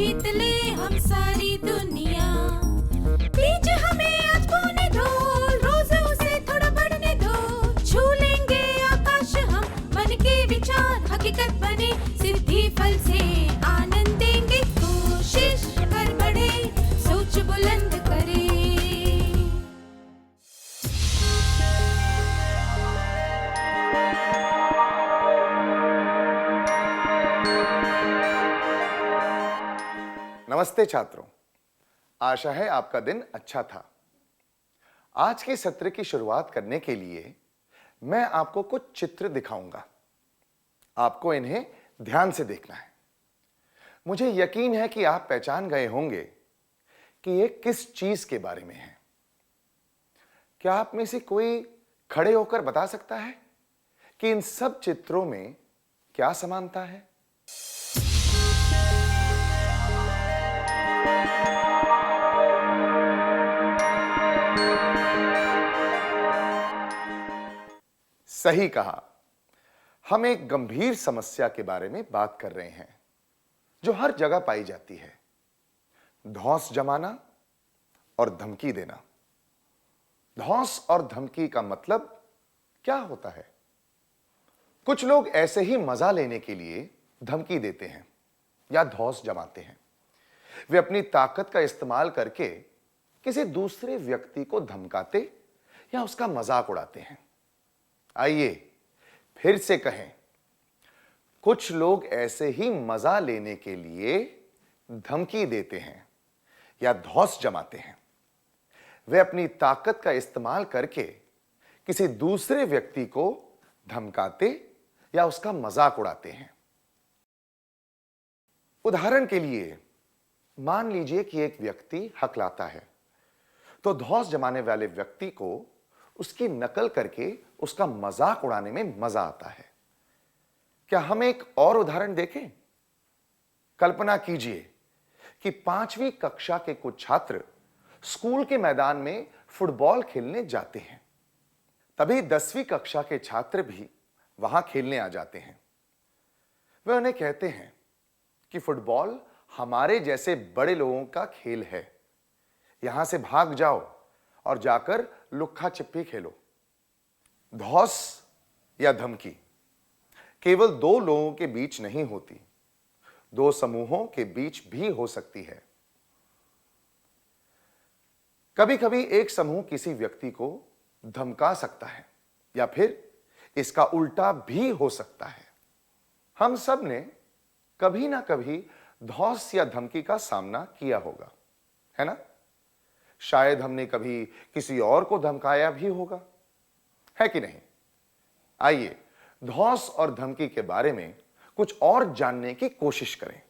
जीत ले हम सारी दुनिया। बीच हमें आज बोने दो, रोज उसे थोड़ा बढ़ने दो। छू लेंगे आकाश हम, मन के विचार हकीकत बने। सिद्धि फल से आनंद देंगे, कोशिश कर बढ़े, सोच बुलंद करे। नमस्ते छात्रों, आशा है आपका दिन अच्छा था। आज के सत्र की शुरुआत करने के लिए मैं आपको कुछ चित्र दिखाऊंगा। आपको इन्हें ध्यान से देखना है। मुझे यकीन है कि आप पहचान गए होंगे कि ये किस चीज के बारे में है। क्या आप में से कोई खड़े होकर बता सकता है कि इन सब चित्रों में क्या समानता है? सही कहा। हम एक गंभीर समस्या के बारे में बात कर रहे हैं जो हर जगह पाई जाती है। धौंस जमाना और धमकी देना। धौंस और धमकी का मतलब क्या होता है? कुछ लोग ऐसे ही मजा लेने के लिए धमकी देते हैं या धौंस जमाते हैं। वे अपनी ताकत का इस्तेमाल करके किसी दूसरे व्यक्ति को धमकाते या उसका मजाक उड़ाते हैं। आइए फिर से कहें, कुछ लोग ऐसे ही मजा लेने के लिए धमकी देते हैं या धौंस जमाते हैं। वे अपनी ताकत का इस्तेमाल करके किसी दूसरे व्यक्ति को धमकाते या उसका मजाक उड़ाते हैं। उदाहरण के लिए मान लीजिए कि एक व्यक्ति हकलाता है, तो धौंस जमाने वाले व्यक्ति को उसकी नकल करके उसका मजाक उड़ाने में मजा आता है। क्या हम एक और उदाहरण देखें? कल्पना कीजिए कि 5वीं कक्षा के कुछ छात्र स्कूल के मैदान में फुटबॉल खेलने जाते हैं। तभी 10वीं कक्षा के छात्र भी वहां खेलने आ जाते हैं। वे उन्हें कहते हैं कि फुटबॉल हमारे जैसे बड़े लोगों का खेल है, यहां से भाग जाओ और जाकर लुक्का छिपी खेलो। धौंस या धमकी केवल दो लोगों के बीच नहीं होती, दो समूहों के बीच भी हो सकती है। कभी कभी एक समूह किसी व्यक्ति को धमका सकता है या फिर इसका उल्टा भी हो सकता है। हम सब ने कभी ना कभी धौंस या धमकी का सामना किया होगा, है ना? शायद हमने कभी किसी और को धमकाया भी होगा, है कि नहीं? आइए धौंस और धमकी के बारे में कुछ और जानने की कोशिश करें।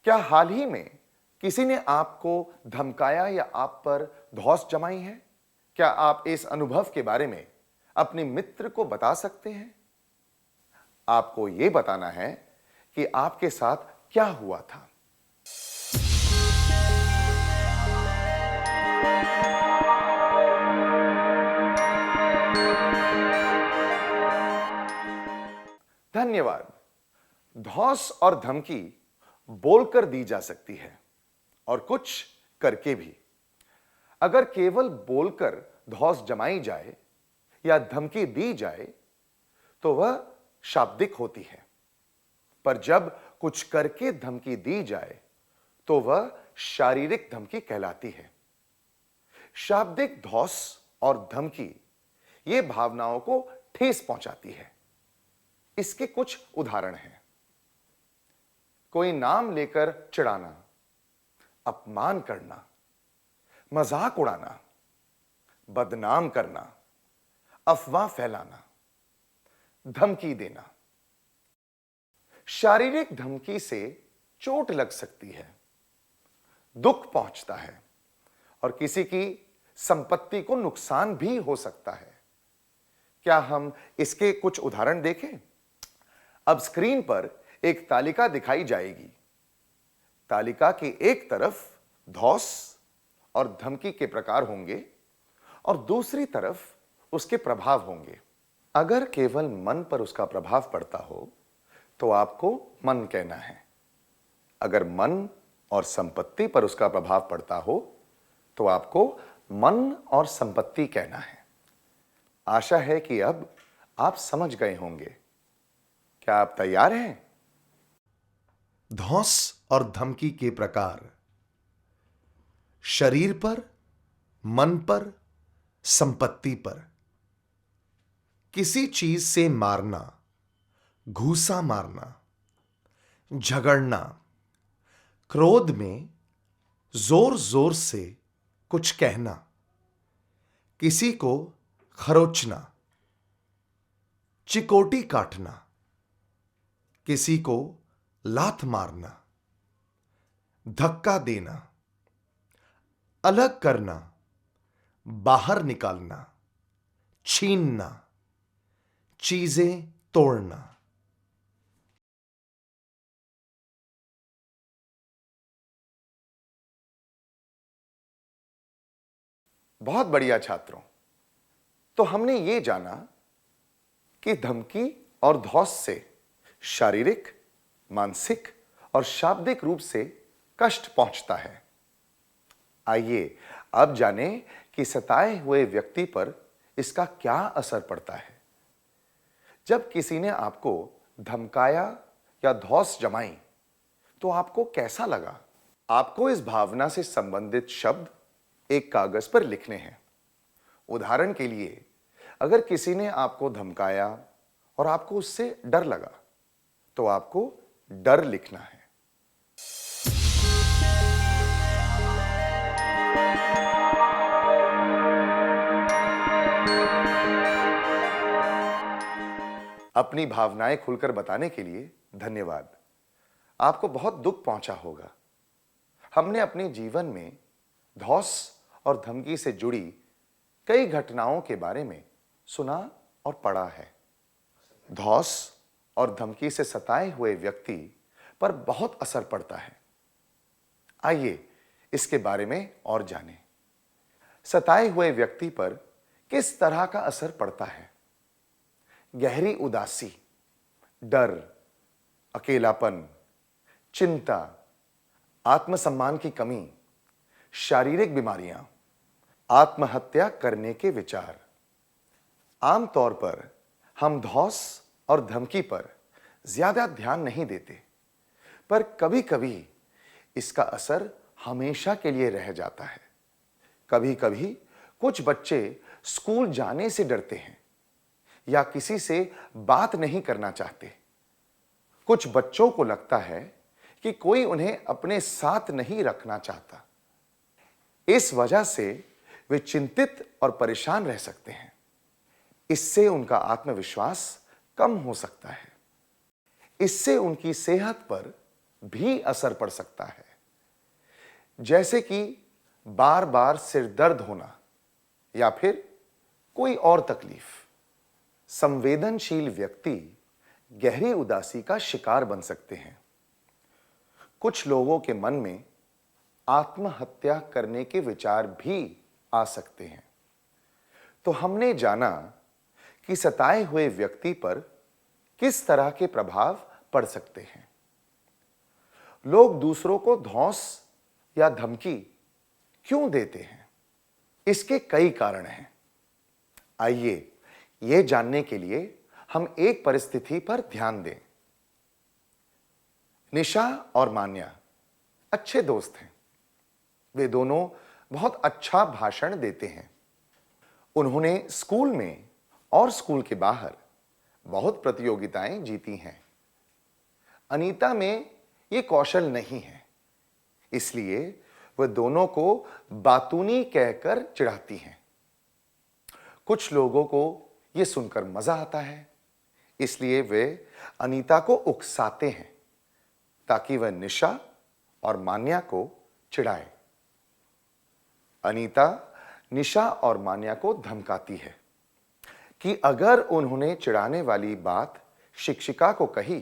क्या हाल ही में किसी ने आपको धमकाया या आप पर धौंस जमाई है? क्या आप इस अनुभव के बारे में अपने मित्र को बता सकते हैं? आपको यह बताना है कि आपके साथ क्या हुआ था। धन्यवाद। धौंस और धमकी बोलकर दी जा सकती है और कुछ करके भी। अगर केवल बोलकर धौंस जमाई जाए या धमकी दी जाए तो वह शाब्दिक होती है, पर जब कुछ करके धमकी दी जाए तो वह शारीरिक धमकी कहलाती है। शाब्दिक धौंस और धमकी ये भावनाओं को ठेस पहुंचाती है। इसके कुछ उदाहरण हैं। कोई नाम लेकर चिढ़ाना, अपमान करना, मजाक उड़ाना, बदनाम करना, अफवाह फैलाना, धमकी देना। शारीरिक धमकी से चोट लग सकती है, दुख पहुंचता है और किसी की संपत्ति को नुकसान भी हो सकता है। क्या हम इसके कुछ उदाहरण देखें? अब स्क्रीन पर एक तालिका दिखाई जाएगी। तालिका की एक तरफ धौंस और धमकी के प्रकार होंगे और दूसरी तरफ उसके प्रभाव होंगे। अगर केवल मन पर उसका प्रभाव पड़ता हो तो आपको मन कहना है। अगर मन और संपत्ति पर उसका प्रभाव पड़ता हो तो आपको मन और संपत्ति कहना है। आशा है कि अब आप समझ गए होंगे। क्या आप तैयार हैं? धौंस और धमकी के प्रकार। शरीर पर, मन पर, संपत्ति पर। किसी चीज से मारना, घूसा मारना, झगड़ना, क्रोध में जोर जोर से कुछ कहना, किसी को खरोचना, चिकोटी काटना, किसी को लात मारना, धक्का देना, अलग करना, बाहर निकालना, छीनना, चीजें तोड़ना। बहुत बढ़िया छात्रों। तो हमने ये जाना कि धमकी और धौंस से शारीरिक, मानसिक और शाब्दिक रूप से कष्ट पहुंचता है। आइए अब जानें कि सताए हुए व्यक्ति पर इसका क्या असर पड़ता है। जब किसी ने आपको धमकाया या धौंस जमाई तो आपको कैसा लगा? आपको इस भावना से संबंधित शब्द एक कागज पर लिखने हैं। उदाहरण के लिए, अगर किसी ने आपको धमकाया और आपको उससे डर लगा तो आपको डर लिखना है। अपनी भावनाएं खुलकर बताने के लिए धन्यवाद। आपको बहुत दुख पहुंचा होगा। हमने अपने जीवन में धौंस और धमकी से जुड़ी कई घटनाओं के बारे में सुना और पढ़ा है। धौंस और धमकी से सताए हुए व्यक्ति पर बहुत असर पड़ता है। आइए इसके बारे में और जानें। सताए हुए व्यक्ति पर किस तरह का असर पड़ता है? गहरी उदासी, डर, अकेलापन, चिंता, आत्मसम्मान की कमी, शारीरिक बीमारियां, आत्महत्या करने के विचार। आमतौर पर हम धौंस और धमकी पर ज्यादा ध्यान नहीं देते, पर कभी-कभी इसका असर हमेशा के लिए रह जाता है। कभी-कभी कुछ बच्चे स्कूल जाने से डरते हैं या किसी से बात नहीं करना चाहते। कुछ बच्चों को लगता है कि कोई उन्हें अपने साथ नहीं रखना चाहता। इस वजह से वे चिंतित और परेशान रह सकते हैं। इससे उनका आत्मविश्वास कम हो सकता है। इससे उनकी सेहत पर भी असर पड़ सकता है, जैसे कि बार-बार सिर दर्द होना या फिर कोई और तकलीफ। संवेदनशील व्यक्ति गहरी उदासी का शिकार बन सकते हैं। कुछ लोगों के मन में आत्महत्या करने के विचार भी आ सकते हैं। तो हमने जाना कि सताए हुए व्यक्ति पर किस तरह के प्रभाव पड़ सकते हैं। लोग दूसरों को धौंस या धमकी क्यों देते हैं? इसके कई कारण हैं। आइए यह जानने के लिए हम एक परिस्थिति पर ध्यान दें। निशा और मान्या अच्छे दोस्त हैं। वे दोनों बहुत अच्छा भाषण देते हैं। उन्होंने स्कूल में और स्कूल के बाहर बहुत प्रतियोगिताएं जीती हैं। अनीता में ये कौशल नहीं है, इसलिए वह दोनों को बातूनी कहकर चिढ़ाती हैं। कुछ लोगों को यह सुनकर मजा आता है, इसलिए वे अनीता को उकसाते हैं ताकि वह निशा और मान्या को चिढ़ाए। अनीता निशा और मान्या को धमकाती है कि अगर उन्होंने चिढ़ाने वाली बात शिक्षिका को कही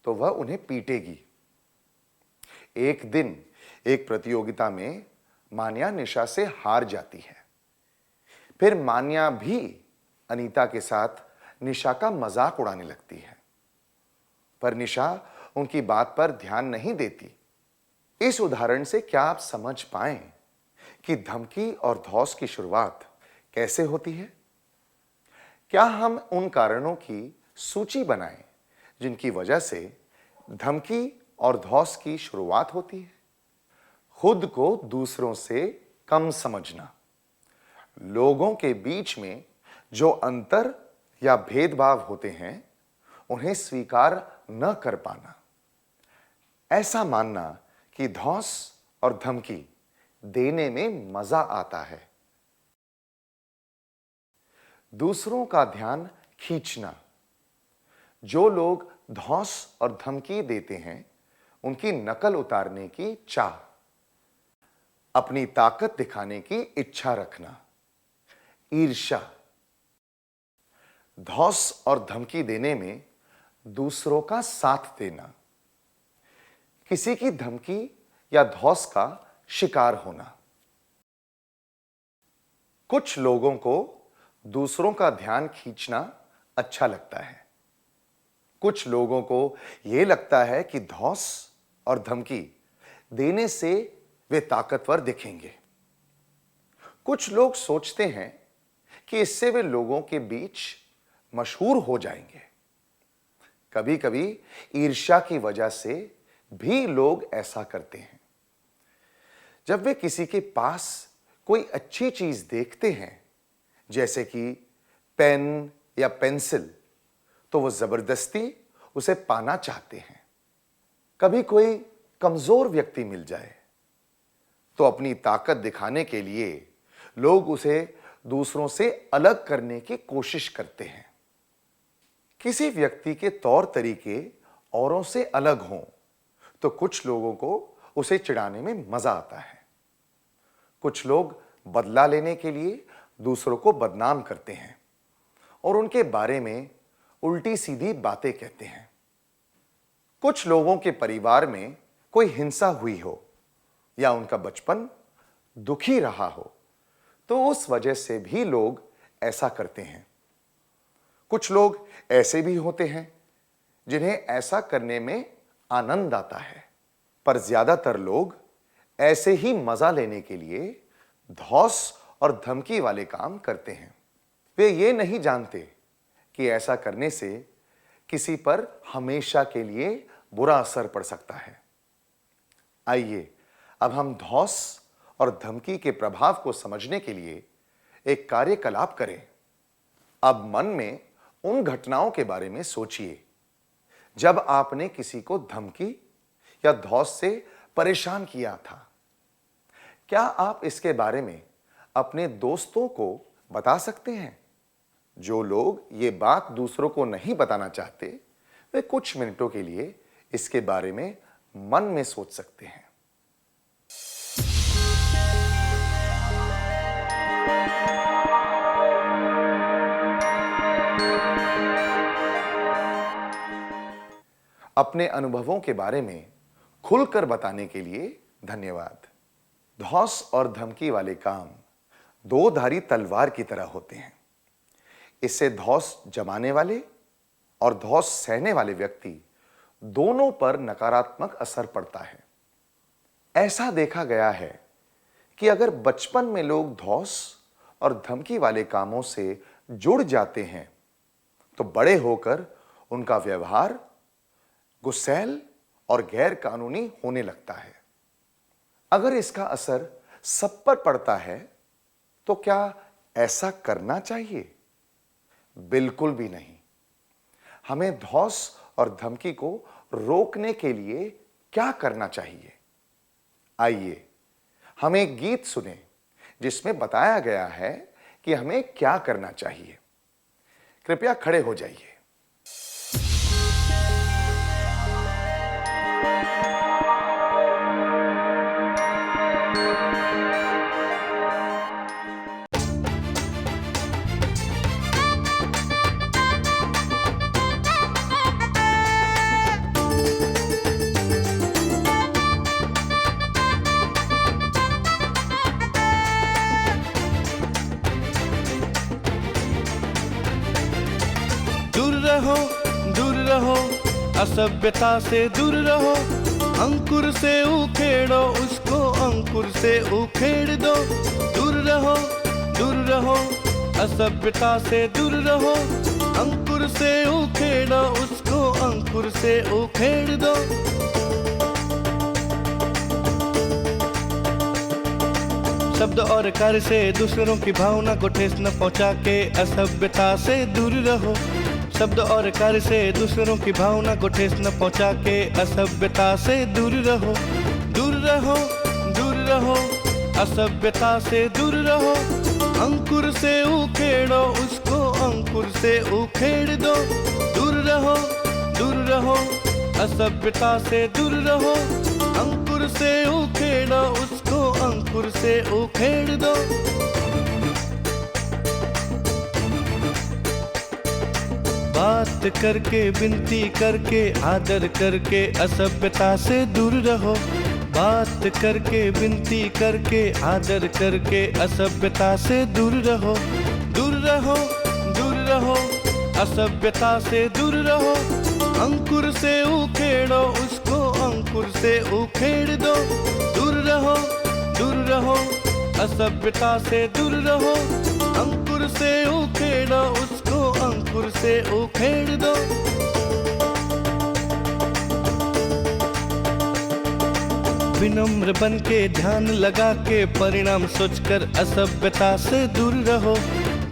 तो वह उन्हें पीटेगी। एक दिन एक प्रतियोगिता में मान्या निशा से हार जाती है। फिर मान्या भी अनीता के साथ निशा का मजाक उड़ाने लगती है, पर निशा उनकी बात पर ध्यान नहीं देती। इस उदाहरण से क्या आप समझ पाएं कि धमकी और धौंस की शुरुआत कैसे होती है? क्या हम उन कारणों की सूची बनाएं जिनकी वजह से धमकी और धौंस की शुरुआत होती है? खुद को दूसरों से कम समझना, लोगों के बीच में जो अंतर या भेदभाव होते हैं उन्हें स्वीकार न कर पाना, ऐसा मानना कि धौंस और धमकी देने में मजा आता है, दूसरों का ध्यान खींचना, जो लोग धौंस और धमकी देते हैं उनकी नकल उतारने की चाह, अपनी ताकत दिखाने की इच्छा रखना, ईर्ष्या, धौंस और धमकी देने में दूसरों का साथ देना, किसी की धमकी या धौंस का शिकार होना। कुछ लोगों को दूसरों का ध्यान खींचना अच्छा लगता है, कुछ लोगों को यह लगता है कि धौंस और धमकी देने से वे ताकतवर दिखेंगे। कुछ लोग सोचते हैं कि इससे वे लोगों के बीच मशहूर हो जाएंगे। कभी कभी ईर्ष्या की वजह से भी लोग ऐसा करते हैं। जब वे किसी के पास कोई अच्छी चीज देखते हैं, जैसे कि पेन या पेंसिल, तो वो जबरदस्ती उसे पाना चाहते हैं। कभी कोई कमजोर व्यक्ति मिल जाए तो अपनी ताकत दिखाने के लिए लोग उसे दूसरों से अलग करने की कोशिश करते हैं। किसी व्यक्ति के तौर तरीके औरों से अलग हों तो कुछ लोगों को उसे चिढ़ाने में मजा आता है। कुछ लोग बदला लेने के लिए दूसरों को बदनाम करते हैं और उनके बारे में उल्टी सीधी बातें कहते हैं। कुछ लोगों के परिवार में कोई हिंसा हुई हो या उनका बचपन दुखी रहा हो तो उस वजह से भी लोग ऐसा करते हैं। कुछ लोग ऐसे भी होते हैं जिन्हें ऐसा करने में आनंद आता है, पर ज्यादातर लोग ऐसे ही मजा लेने के लिए धौंस और धमकी वाले काम करते हैं। वे ये नहीं जानते कि ऐसा करने से किसी पर हमेशा के लिए बुरा असर पड़ सकता है। आइए अब हम धौंस और धमकी के प्रभाव को समझने के लिए एक कार्यकलाप करें। अब मन में उन घटनाओं के बारे में सोचिए जब आपने किसी को धमकी या धौंस से परेशान किया था। क्या आप इसके बारे में अपने दोस्तों को बता सकते हैं? जो लोग ये बात दूसरों को नहीं बताना चाहते, वे कुछ मिनटों के लिए इसके बारे में मन में सोच सकते हैं। अपने अनुभवों के बारे में खुलकर बताने के लिए धन्यवाद। धौंस और धमकी वाले काम दो धारी तलवार की तरह होते हैं। इससे धौंस जमाने वाले और धौंस सहने वाले व्यक्ति दोनों पर नकारात्मक असर पड़ता है। ऐसा देखा गया है कि अगर बचपन में लोग धौंस और धमकी वाले कामों से जुड़ जाते हैं तो बड़े होकर उनका व्यवहार गुस्सैल और गैर कानूनी होने लगता है। अगर इसका असर सब पर पड़ता है तो क्या ऐसा करना चाहिए? बिल्कुल भी नहीं। हमें धौंस और धमकी को रोकने के लिए क्या करना चाहिए? आइए हम एक गीत सुने जिसमें बताया गया है कि हमें क्या करना चाहिए। कृपया खड़े हो जाइए। दूर रहो, असभ्यता से दूर रहो, अंकुर से उखेड़ो उसको, अंकुर से उखेड़ दो। दूर रहो असभ्यता से दूर रहो। अंकुर से उखेड़ो उसको, अंकुर से उखेड़ दो। शब्द और कार्य से दूसरों की भावना को ठेस न पहुंचा के असभ्यता से दूर रहो। शब्द और कार्य से दूसरों की भावना को ठेस न पहुंचा के असभ्यता से दूर रहो। दूर रहो असभ्यता से दूर रहो। अंकुर से उखेड़ो उसको, अंकुर से उखेड़ दो। दूर रहो असभ्यता से दूर रहो। अंकुर से उखेड़ो उसको, अंकुर से उखेड़ दो। बात करके, विनती करके, आदर करके असभ्यता से दूर रहो। बात करके, विनती करके, आदर करके असभ्यता से दूर रहो। दूर रहो असभ्यता से दूर रहो। अंकुर से उखेड़ो उसको, अंकुर से उखेड़ दो। दूर रहो असभ्यता से दूर रहो। अंकुर से उखेड़ो उसको, अंकुर से उखेड़ दो। विनम्र बन के ध्यान लगा के परिणाम सोचकर असभ्यता से दूर रहो।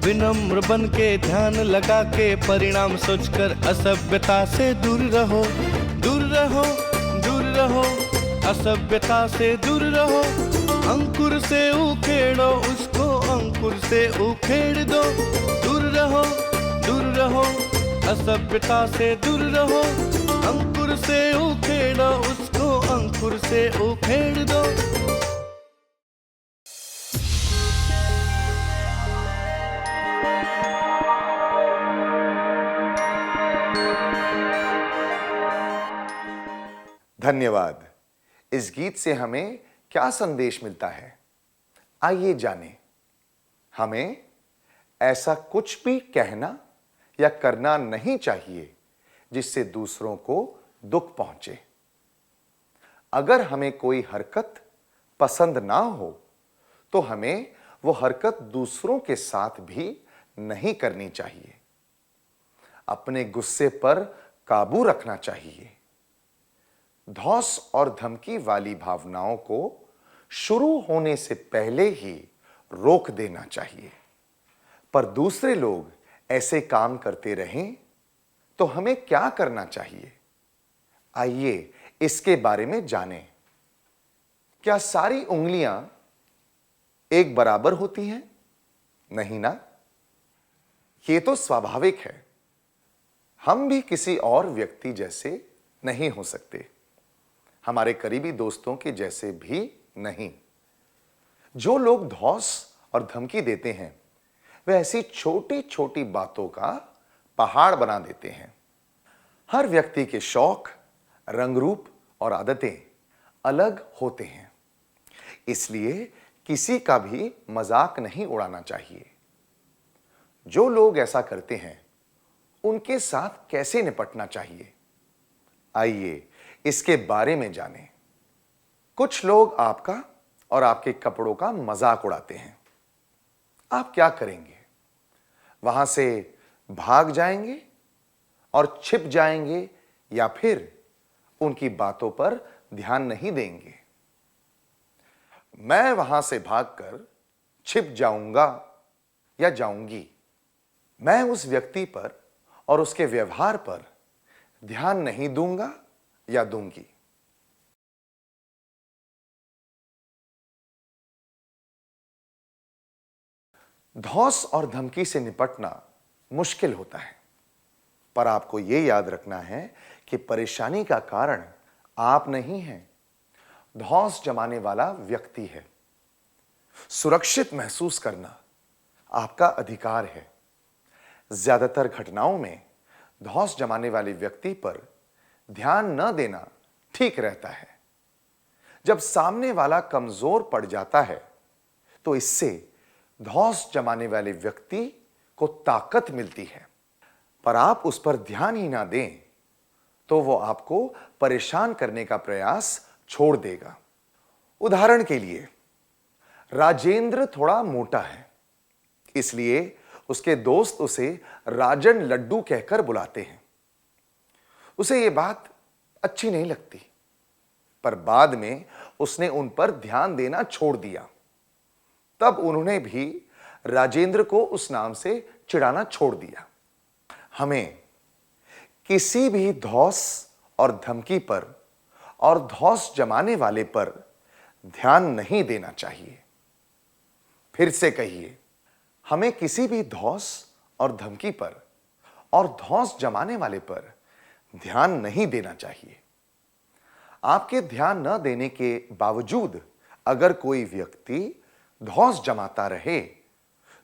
विनम्र बन के ध्यान लगा के परिणाम सोचकर असभ्यता से दूर रहो। दूर रहो असभ्यता से दूर रहो। अंकुर से उखेड़ो उसको, अंकुर से उखेड़ दो। दूर रहो असभ्यता से दूर रहो। अंकुर से उखेड़ो उसको, अंकुर से उखेड़ दो। धन्यवाद। इस गीत से हमें क्या संदेश मिलता है, आइए जानें। हमें ऐसा कुछ भी कहना या करना नहीं चाहिए जिससे दूसरों को दुख पहुंचे। अगर हमें कोई हरकत पसंद ना हो तो हमें वो हरकत दूसरों के साथ भी नहीं करनी चाहिए। अपने गुस्से पर काबू रखना चाहिए। धौंस और धमकी वाली भावनाओं को शुरू होने से पहले ही रोक देना चाहिए। पर दूसरे लोग ऐसे काम करते रहें तो हमें क्या करना चाहिए, आइए इसके बारे में जानें। क्या सारी उंगलियां एक बराबर होती हैं? नहीं ना। यह तो स्वाभाविक है। हम भी किसी और व्यक्ति जैसे नहीं हो सकते, हमारे करीबी दोस्तों के जैसे भी नहीं। जो लोग धौंस और धमकी देते हैं वे ऐसी छोटी छोटी बातों का पहाड़ बना देते हैं। हर व्यक्ति के शौक, रंग रूप और आदतें अलग होते हैं, इसलिए किसी का भी मजाक नहीं उड़ाना चाहिए। जो लोग ऐसा करते हैं उनके साथ कैसे निपटना चाहिए, आइए इसके बारे में जानें। कुछ लोग आपका और आपके कपड़ों का मजाक उड़ाते हैं। आप क्या करेंगे? वहां से भाग जाएंगे और छिप जाएंगे या फिर उनकी बातों पर ध्यान नहीं देंगे? मैं वहां से भागकर छिप जाऊंगा या जाऊंगी। मैं उस व्यक्ति पर और उसके व्यवहार पर ध्यान नहीं दूंगा या दूंगी। धौंस और धमकी से निपटना मुश्किल होता है, पर आपको यह याद रखना है कि परेशानी का कारण आप नहीं हैं, धौंस जमाने वाला व्यक्ति है। सुरक्षित महसूस करना आपका अधिकार है। ज्यादातर घटनाओं में धौंस जमाने वाले व्यक्ति पर ध्यान न देना ठीक रहता है। जब सामने वाला कमजोर पड़ जाता है तो इससे धौंस जमाने वाले व्यक्ति को ताकत मिलती है। पर आप उस पर ध्यान ही ना दें तो वो आपको परेशान करने का प्रयास छोड़ देगा। उदाहरण के लिए, राजेंद्र थोड़ा मोटा है, इसलिए उसके दोस्त उसे राजन लड्डू कहकर बुलाते हैं। उसे यह बात अच्छी नहीं लगती, पर बाद में उसने उन पर ध्यान देना छोड़ दिया। तब उन्होंने भी राजेंद्र को उस नाम से चिढ़ाना छोड़ दिया। हमें किसी भी धौंस और धमकी पर और धौंस जमाने वाले पर ध्यान नहीं देना चाहिए। फिर से कहिए, हमें किसी भी धौंस और धमकी पर और धौंस जमाने वाले पर ध्यान नहीं देना चाहिए। आपके ध्यान न देने के बावजूद अगर कोई व्यक्ति धौंस जमाता रहे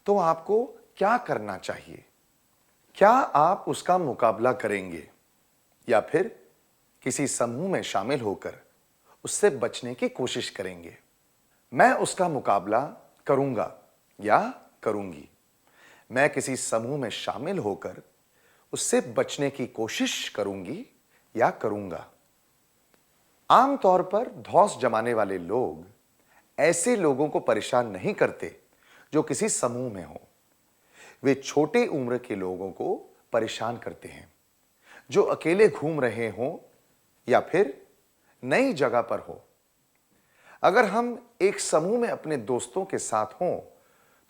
तो आपको क्या करना चाहिए? क्या आप उसका मुकाबला करेंगे या फिर किसी समूह में शामिल होकर उससे बचने की कोशिश करेंगे? मैं उसका मुकाबला करूंगा या करूंगी। मैं किसी समूह में शामिल होकर उससे बचने की कोशिश करूंगी या करूंगा। आमतौर पर धौंस जमाने वाले लोग ऐसे लोगों को परेशान नहीं करते जो किसी समूह में हो। वे छोटे उम्र के लोगों को परेशान करते हैं जो अकेले घूम रहे हों या फिर नई जगह पर हो। अगर हम एक समूह में अपने दोस्तों के साथ हों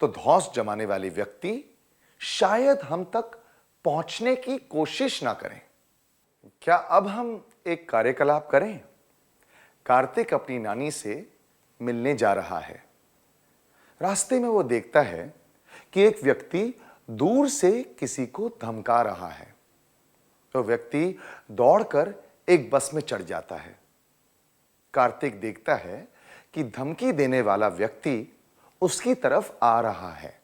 तो धौंस जमाने वाले व्यक्ति शायद हम तक पहुंचने की कोशिश ना करें। क्या अब हम एक कार्यकलाप करें? कार्तिक अपनी नानी से मिलने जा रहा है। रास्ते में वो देखता है कि एक व्यक्ति दूर से किसी को धमका रहा है। तो व्यक्ति दौड़कर एक बस में चढ़ जाता है। कार्तिक देखता है कि धमकी देने वाला व्यक्ति उसकी तरफ आ रहा है।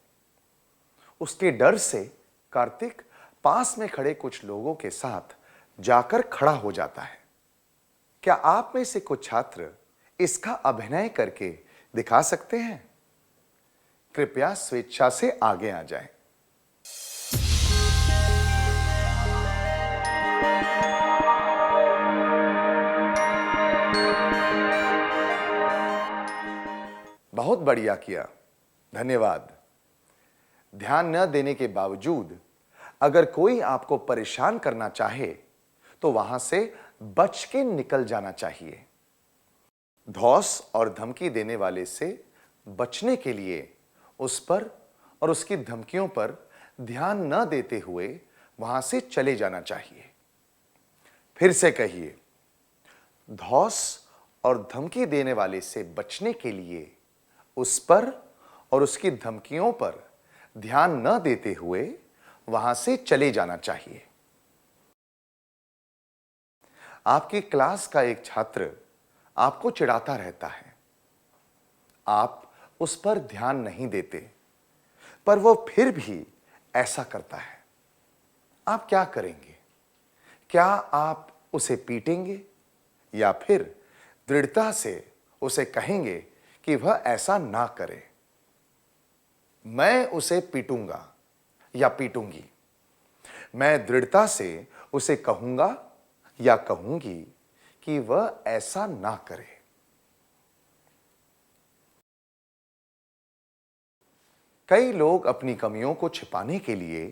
उसके डर से कार्तिक पास में खड़े कुछ लोगों के साथ जाकर खड़ा हो जाता है। क्या आप में से कुछ छात्र इसका अभिनय करके दिखा सकते हैं? कृपया स्वेच्छा से आगे आ जाएं। बहुत बढ़िया किया, धन्यवाद। ध्यान न देने के बावजूद अगर कोई आपको परेशान करना चाहे तो वहां से बच के निकल जाना चाहिए। धौंस और धमकी देने वाले से बचने के लिए उस पर और उसकी धमकियों पर ध्यान न देते हुए वहां से चले जाना चाहिए। फिर से कहिए, धौंस और धमकी देने वाले से बचने के लिए उस पर और उसकी धमकियों पर ध्यान न देते हुए वहां से चले जाना चाहिए। आपकी क्लास का एक छात्र आपको चिढ़ाता रहता है। आप उस पर ध्यान नहीं देते, पर वो फिर भी ऐसा करता है। आप क्या करेंगे? क्या आप उसे पीटेंगे या फिर दृढ़ता से उसे कहेंगे कि वह ऐसा ना करे? मैं उसे पीटूंगा या पीटूंगी। मैं दृढ़ता से उसे कहूंगा या कहूंगी कि वह ऐसा ना करे। कई लोग अपनी कमियों को छिपाने के लिए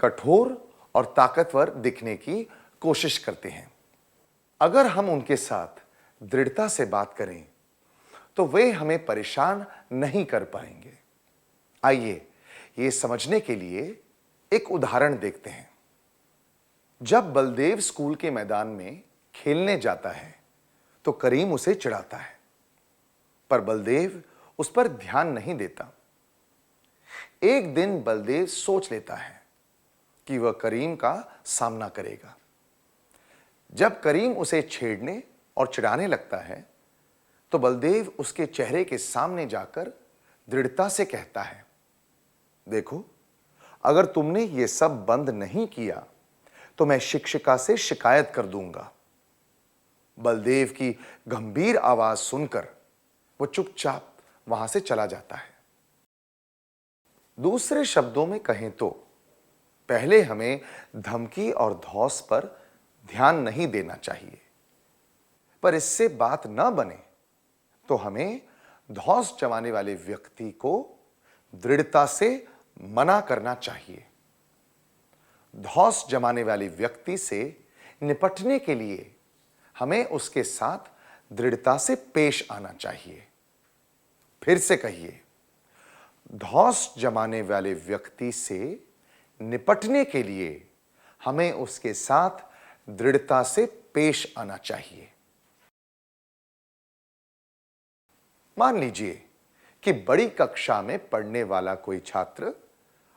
कठोर और ताकतवर दिखने की कोशिश करते हैं। अगर हम उनके साथ दृढ़ता से बात करें तो वे हमें परेशान नहीं कर पाएंगे। आइए ये समझने के लिए एक उदाहरण देखते हैं। जब बलदेव स्कूल के मैदान में खेलने जाता है तो करीम उसे चिढ़ाता है, पर बलदेव उस पर ध्यान नहीं देता। एक दिन बलदेव सोच लेता है कि वह करीम का सामना करेगा। जब करीम उसे छेड़ने और चिढ़ाने लगता है तो बलदेव उसके चेहरे के सामने जाकर दृढ़ता से कहता है, देखो, अगर तुमने ये सब बंद नहीं किया तो मैं शिक्षिका से शिकायत कर दूंगा। बलदेव की गंभीर आवाज सुनकर वो चुपचाप वहां से चला जाता है। दूसरे शब्दों में कहें तो पहले हमें धमकी और धौंस पर ध्यान नहीं देना चाहिए। पर इससे बात न बने तो हमें धौंस जमाने वाले व्यक्ति को दृढ़ता से मना करना चाहिए। धौंस जमाने वाले व्यक्ति से निपटने के लिए हमें उसके साथ दृढ़ता से पेश आना चाहिए। फिर से कहिए, धौंस जमाने वाले व्यक्ति से निपटने के लिए हमें उसके साथ दृढ़ता से पेश आना चाहिए। मान लीजिए कि बड़ी कक्षा में पढ़ने वाला कोई छात्र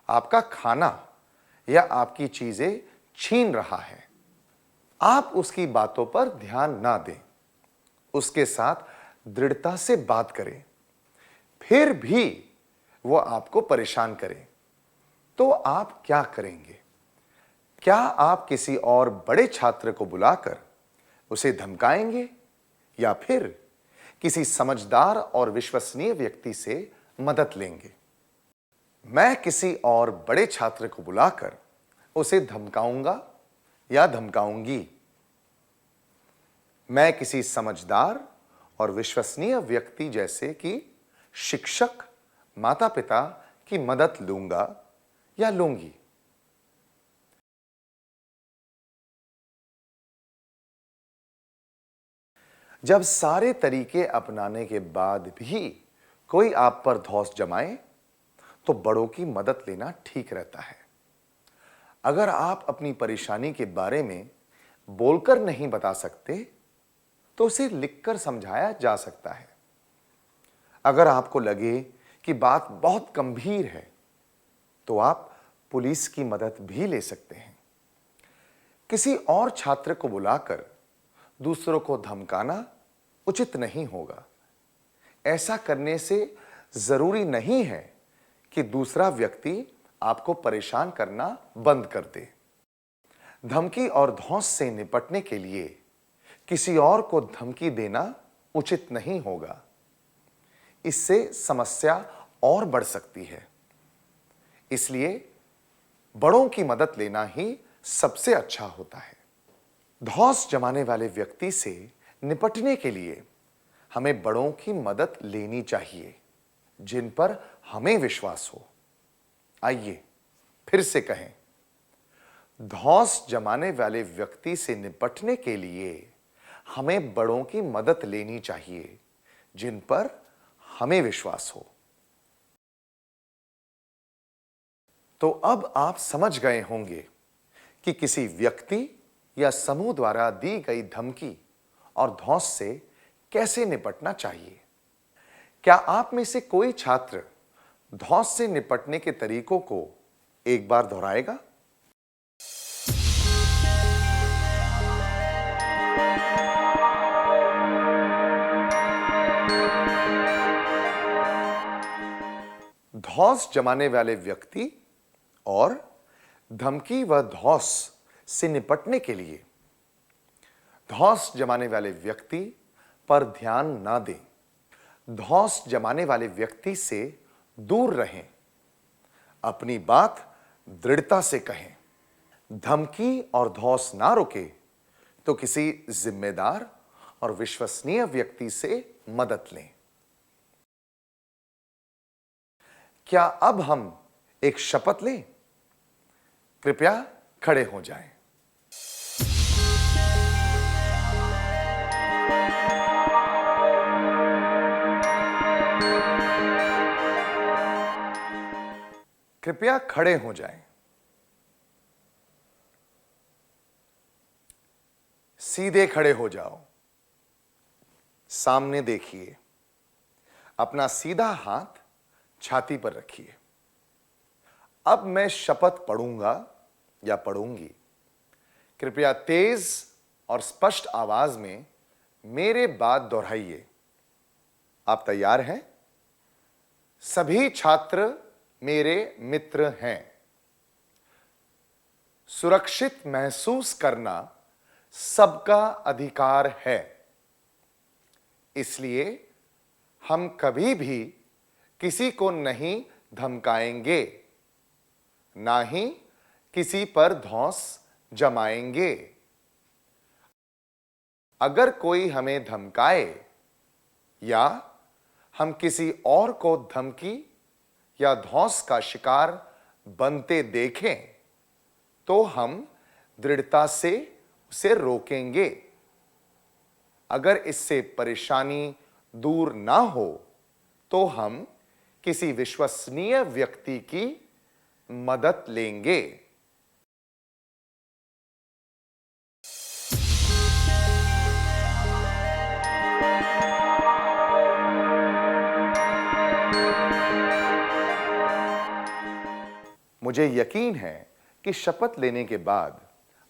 आपका खाना या आपकी चीजें छीन रहा है। आप उसकी बातों पर ध्यान ना दें, उसके साथ दृढ़ता से बात करें, फिर भी वो आपको परेशान करे, तो आप क्या करेंगे? क्या आप किसी और बड़े छात्र को बुलाकर उसे धमकाएंगे या फिर किसी समझदार और विश्वसनीय व्यक्ति से मदद लेंगे? मैं किसी और बड़े छात्र को बुलाकर उसे धमकाऊंगा या धमकाऊंगी। मैं किसी समझदार और विश्वसनीय व्यक्ति जैसे कि शिक्षक, माता पिता की मदद लूंगा या लूंगी। जब सारे तरीके अपनाने के बाद भी कोई आप पर धौंस जमाए तो बड़ों की मदद लेना ठीक रहता है। अगर आप अपनी परेशानी के बारे में बोलकर नहीं बता सकते तो उसे लिखकर समझाया जा सकता है। अगर आपको लगे कि बात बहुत गंभीर है तो आप पुलिस की मदद भी ले सकते हैं। किसी और छात्र को बुलाकर दूसरों को धमकाना उचित नहीं होगा। ऐसा करने से जरूरी नहीं है कि दूसरा व्यक्ति आपको परेशान करना बंद कर दे। धमकी और धौंस से निपटने के लिए किसी और को धमकी देना उचित नहीं होगा। इससे समस्या और बढ़ सकती है। इसलिए बड़ों की मदद लेना ही सबसे अच्छा होता है। धौंस जमाने वाले व्यक्ति से निपटने के लिए हमें बड़ों की मदद लेनी चाहिए जिन पर हमें विश्वास हो। आइए फिर से कहें, धौंस जमाने वाले व्यक्ति से निपटने के लिए हमें बड़ों की मदद लेनी चाहिए जिन पर हमें विश्वास हो। तो अब आप समझ गए होंगे कि किसी व्यक्ति या समूह द्वारा दी गई धमकी और धौंस से कैसे निपटना चाहिए। क्या आप में से कोई छात्र धौंस से निपटने के तरीकों को एक बार दोहराएगा? धौंस जमाने वाले व्यक्ति और धमकी व धौंस से निपटने के लिए धौंस जमाने वाले व्यक्ति पर ध्यान ना दें, धौंस जमाने वाले व्यक्ति से दूर रहें, अपनी बात दृढ़ता से कहें। धमकी और धौंस ना रुके तो किसी जिम्मेदार और विश्वसनीय व्यक्ति से मदद लें। क्या अब हम एक शपथ लें? कृपया खड़े हो जाएं। कृपया खड़े हो जाएं। सीधे खड़े हो जाओ। सामने देखिए। अपना सीधा हाथ छाती पर रखिए। अब मैं शपथ पढ़ूंगा या पढ़ूंगी। कृपया तेज और स्पष्ट आवाज में मेरे बात दोहराइए। आप तैयार हैं? सभी छात्र मेरे मित्र हैं। सुरक्षित महसूस करना सबका अधिकार है। इसलिए हम कभी भी किसी को नहीं धमकाएंगे, ना ही किसी पर धौंस जमाएंगे। अगर कोई हमें धमकाए या हम किसी और को धमकी या धौंस का शिकार बनते देखें तो हम दृढ़ता से उसे रोकेंगे। अगर इससे परेशानी दूर ना हो तो हम किसी विश्वसनीय व्यक्ति की मदद लेंगे। मुझे यकीन है कि शपथ लेने के बाद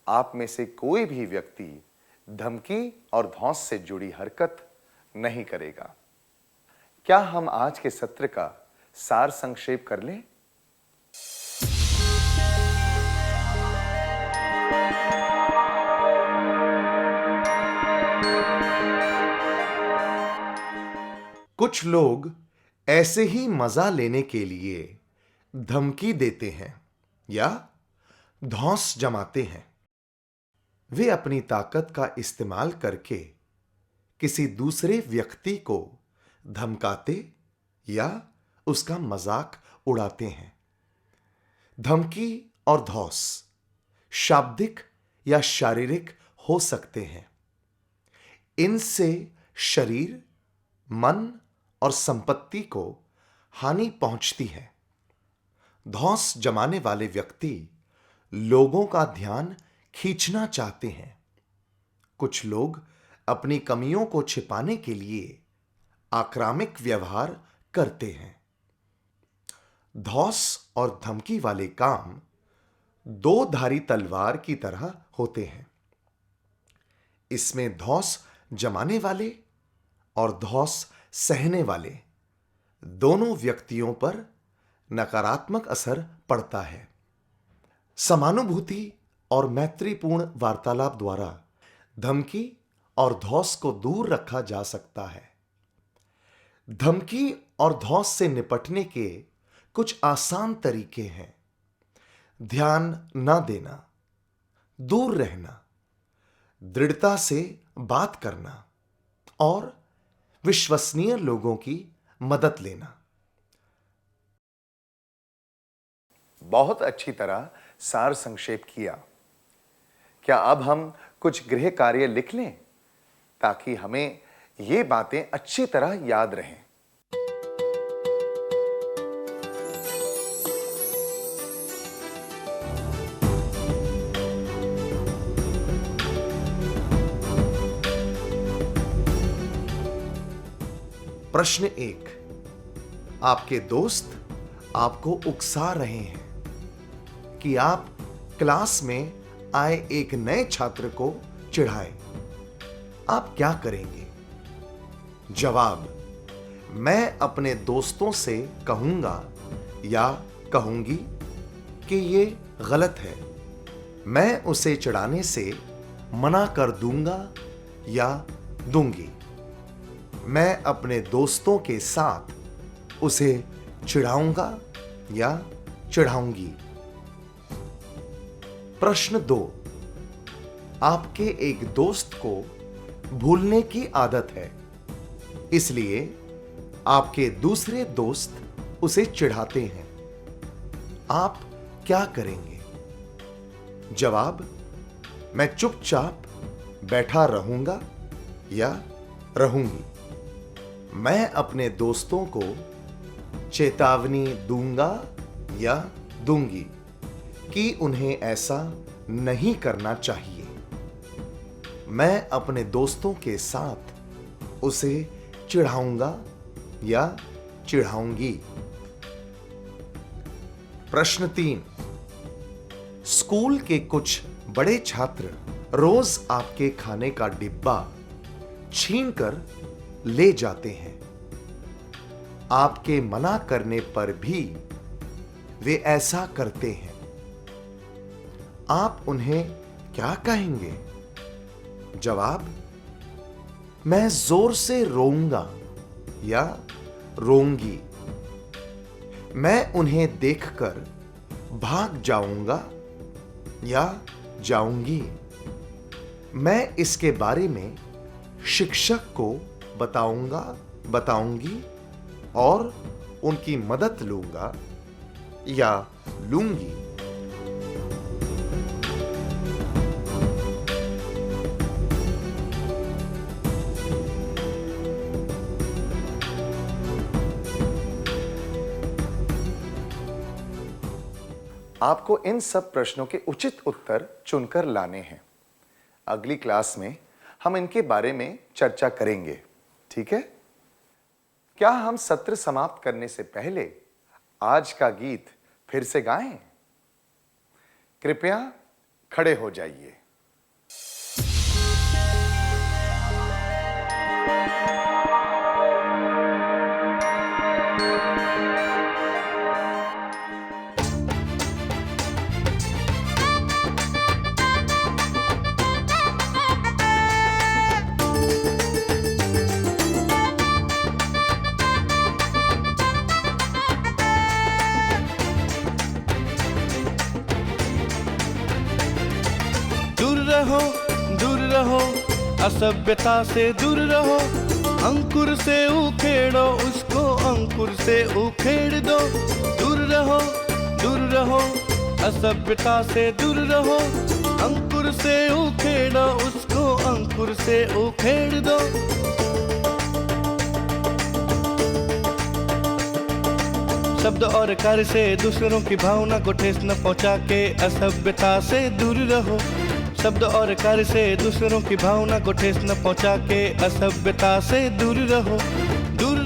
आप में से कोई भी व्यक्ति धमकी और धौंस से जुड़ी हरकत नहीं करेगा। क्या हम आज के सत्र का सार संक्षेप कर लें? कुछ लोग ऐसे ही मजा लेने के लिए धमकी देते हैं या धौंस जमाते हैं। वे अपनी ताकत का इस्तेमाल करके किसी दूसरे व्यक्ति को धमकाते या उसका मजाक उड़ाते हैं। धमकी और धौंस शाब्दिक या शारीरिक हो सकते हैं। इनसे शरीर, मन और संपत्ति को हानि पहुंचती है। धौंस जमाने वाले व्यक्ति लोगों का ध्यान खींचना चाहते हैं। कुछ लोग अपनी कमियों को छिपाने के लिए आक्रामक व्यवहार करते हैं। धौंस और धमकी वाले काम दो धारी तलवार की तरह होते हैं। इसमें धौंस जमाने वाले और धौंस सहने वाले दोनों व्यक्तियों पर नकारात्मक असर पड़ता है। समानुभूति और मैत्रीपूर्ण वार्तालाप द्वारा धमकी और धौंस को दूर रखा जा सकता है। धमकी और धौंस से निपटने के कुछ आसान तरीके हैं। ध्यान न देना, दूर रहना, दृढ़ता से बात करना और विश्वसनीय लोगों की मदद लेना। बहुत अच्छी तरह सार संक्षेप किया। क्या अब हम कुछ गृह कार्य लिख लें ताकि हमें ये बातें अच्छी तरह याद रहें? प्रश्न 1। आपके दोस्त आपको उकसा रहे हैं कि आप क्लास में आए एक नए छात्र को चिढ़ाएं। आप क्या करेंगे? जवाब: मैं अपने दोस्तों से कहूंगा या कहूंगी कि ये गलत है। मैं उसे चिढ़ाने से मना कर दूंगा या दूंगी। मैं अपने दोस्तों के साथ उसे चिढ़ाऊंगा या चिढ़ाऊंगी। प्रश्न 2। आपके एक दोस्त को भूलने की आदत है, इसलिए आपके दूसरे दोस्त उसे चिढ़ाते हैं। आप क्या करेंगे? जवाब: मैं चुपचाप बैठा रहूंगा या रहूंगी। मैं अपने दोस्तों को चेतावनी दूंगा या दूंगी कि उन्हें ऐसा नहीं करना चाहिए। मैं अपने दोस्तों के साथ उसे चिढ़ाऊंगा या चिढ़ाऊंगी। प्रश्न 3। स्कूल के कुछ बड़े छात्र रोज आपके खाने का डिब्बा छीनकर ले जाते हैं। आपके मना करने पर भी वे ऐसा करते हैं। आप उन्हें क्या कहेंगे? जवाब: मैं जोर से रोऊंगा या रोऊंगी। मैं उन्हें देखकर भाग जाऊंगा या जाऊंगी। मैं इसके बारे में शिक्षक को बताऊंगी और उनकी मदद लूंगा या लूंगी। आपको इन सब प्रश्नों के उचित उत्तर चुनकर लाने हैं। अगली क्लास में हम इनके बारे में चर्चा करेंगे, ठीक है? क्या हम सत्र समाप्त करने से पहले आज का गीत फिर से गाएं? कृपया खड़े हो जाइए। दूर रहो, असभ्यता से दूर रहो, अंकुर से उखेड़ो उसको, अंकुर से उखेड़ दो। दूर रहो, असभ्यता से दूर रहो, अंकुर से उखेड़ो उसको, अंकुर से उखेड़ दो। शब्द और कार्य से दूसरों की भावना को ठेस न पहुंचा के असभ्यता से दूर रहो। शब्द और कार्य से दूसरों की भावना को ठेस न पहुंचा के असभ्यता से दूर रहो। दूर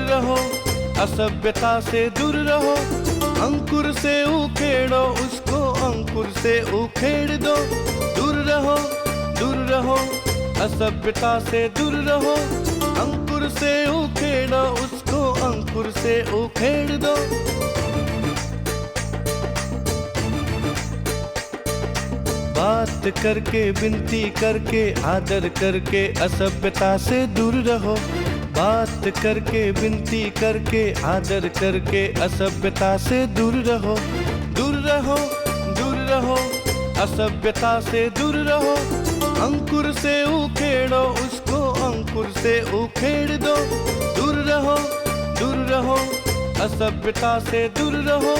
रहो, असभ्यता से दूर रहो, अंकुर से उखेड़ो उसको, अंकुर से उखेड़ दो। दूर रहो, असभ्यता से दूर रहो, अंकुर से उखेड़ो उसको, अंकुर से उखेड़ दो। बात करके, विनती करके, आदर करके असभ्यता से दूर रहो। बात करके, विनती करके, आदर करके असभ्यता से दूर रहो। दूर रहो, असभ्यता से दूर रहो, अंकुर से उखेड़ो उसको, अंकुर से उखेड़ दो। दूर रहो, असभ्यता से दूर रहो,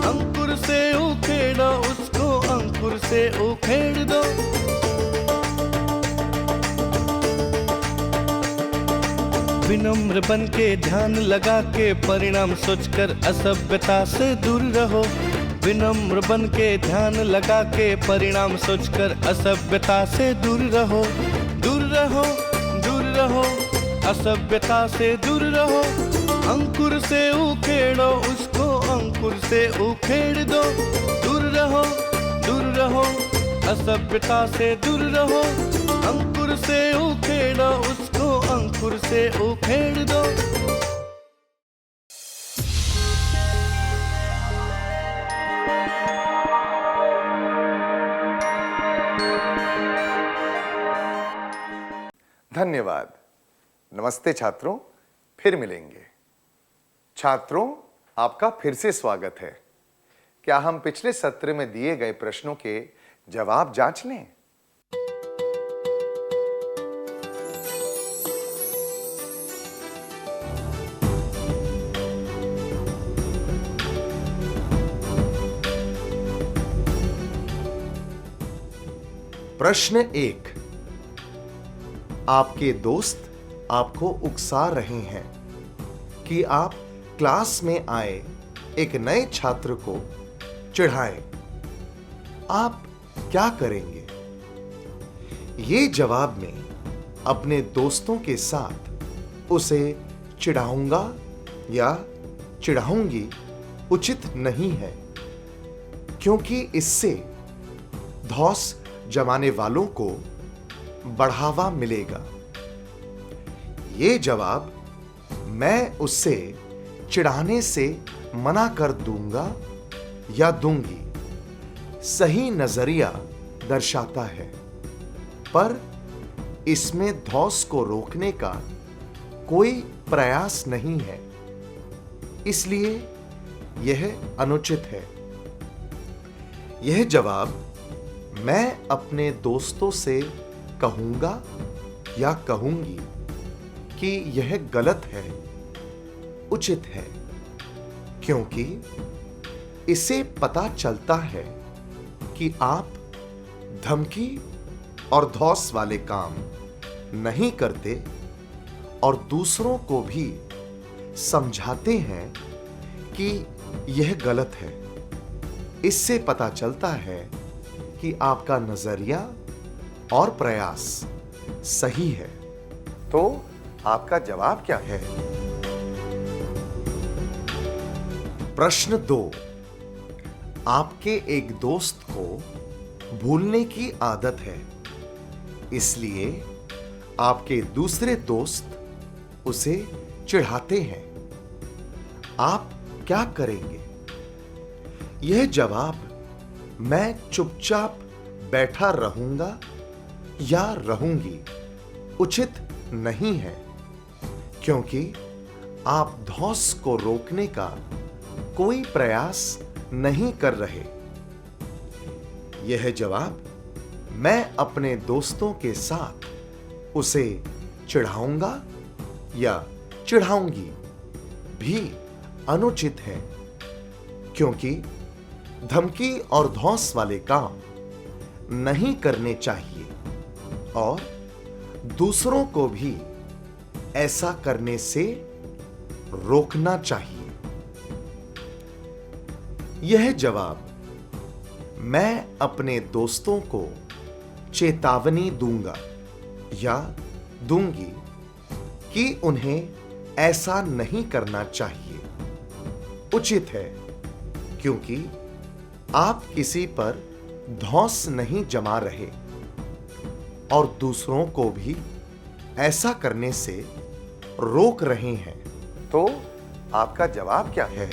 अंकुर से उखेड़ो उसको, अंकुर से उखेड़ दो। विनम्र बन के ध्यान लगा के परिणाम सोचकर असभ्यता से दूर रहो। विनम्र बन के ध्यान लगा के परिणाम सोचकर असभ्यता से दूर रहो। दूर रहो, असभ्यता से दूर रहो, अंकुर से उखेड़ो उसको, अंकुर से उखेड़ दो। दूर रहो, असभ्यता से दूर रहो, अंकुर से उखेड़ो उसको, अंकुर से उखेड़ दो। धन्यवाद। नमस्ते छात्रों, फिर मिलेंगे। छात्रों, आपका फिर से स्वागत है। क्या हम पिछले सत्र में दिए गए प्रश्नों के जवाब जांच लें? प्रश्न 1। आपके दोस्त आपको उकसा रहे हैं कि आप क्लास में आए एक नए छात्र को चिढ़ाएं। आप क्या करेंगे? ये जवाब में अपने दोस्तों के साथ उसे चिढ़ाऊंगा या चिढ़ाऊंगी उचित नहीं है, क्योंकि इससे धौंस जमाने वालों को बढ़ावा मिलेगा। ये जवाब मैं उससे चिढ़ाने से मना कर दूंगा या दूंगी सही नजरिया दर्शाता है, पर इसमें धौंस को रोकने का कोई प्रयास नहीं है, इसलिए यह अनुचित है। यह जवाब मैं अपने दोस्तों से कहूंगा या कहूंगी कि यह गलत है, उचित है, क्योंकि इसे पता चलता है कि आप धमकी और धौंस वाले काम नहीं करते और दूसरों को भी समझाते हैं कि यह गलत है। इससे पता चलता है कि आपका नजरिया और प्रयास सही है। तो आपका जवाब क्या है? प्रश्न 2, आपके एक दोस्त को भूलने की आदत है, इसलिए आपके दूसरे दोस्त उसे चिढ़ाते हैं। आप क्या करेंगे? यह जवाब मैं चुपचाप बैठा रहूंगा या रहूंगी उचित नहीं है, क्योंकि आप धौंस को रोकने का कोई प्रयास नहीं कर रहे। यह जवाब मैं अपने दोस्तों के साथ उसे चिढ़ाऊंगा या चिढ़ाऊंगी भी अनुचित है, क्योंकि धमकी और धौंस वाले काम नहीं करने चाहिए और दूसरों को भी ऐसा करने से रोकना चाहिए। यह जवाब मैं अपने दोस्तों को चेतावनी दूंगा या दूंगी कि उन्हें ऐसा नहीं करना चाहिए, उचित है, क्योंकि आप किसी पर धौंस नहीं जमा रहे और दूसरों को भी ऐसा करने से रोक रहे हैं। तो आपका जवाब क्या है?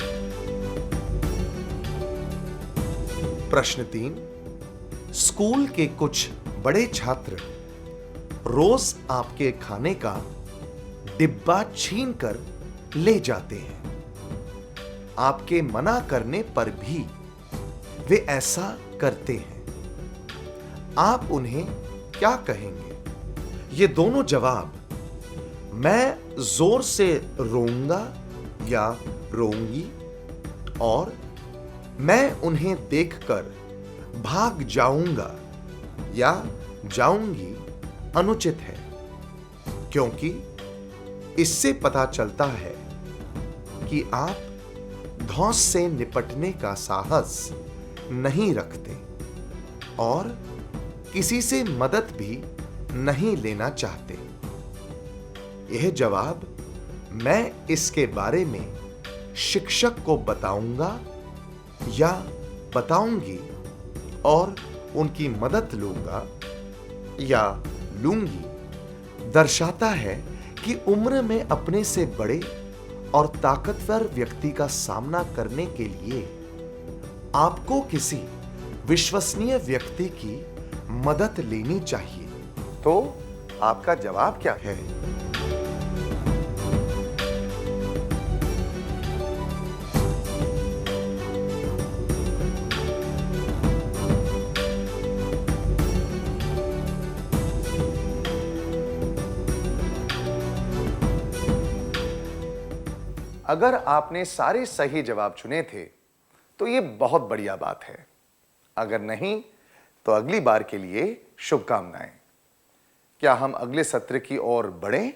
प्रश्न 3, स्कूल के कुछ बड़े छात्र रोज आपके खाने का डिब्बा छीन कर ले जाते हैं। आपके मना करने पर भी वे ऐसा करते हैं। आप उन्हें क्या कहेंगे? ये दोनों जवाब मैं जोर से रोऊंगा या रोऊंगी और मैं उन्हें देखकर भाग जाऊंगा या जाऊंगी अनुचित है, क्योंकि इससे पता चलता है कि आप धौंस से निपटने का साहस नहीं रखते और किसी से मदद भी नहीं लेना चाहते। यह जवाब मैं इसके बारे में शिक्षक को बताऊंगा या बताऊंगी और उनकी मदद लूंगा या लूंगी दर्शाता है कि उम्र में अपने से बड़े और ताकतवर व्यक्ति का सामना करने के लिए आपको किसी विश्वसनीय व्यक्ति की मदद लेनी चाहिए। तो आपका जवाब क्या है? अगर आपने सारे सही जवाब चुने थे तो यह बहुत बढ़िया बात है। अगर नहीं तो अगली बार के लिए शुभकामनाएं। क्या हम अगले सत्र की ओर बढ़ें?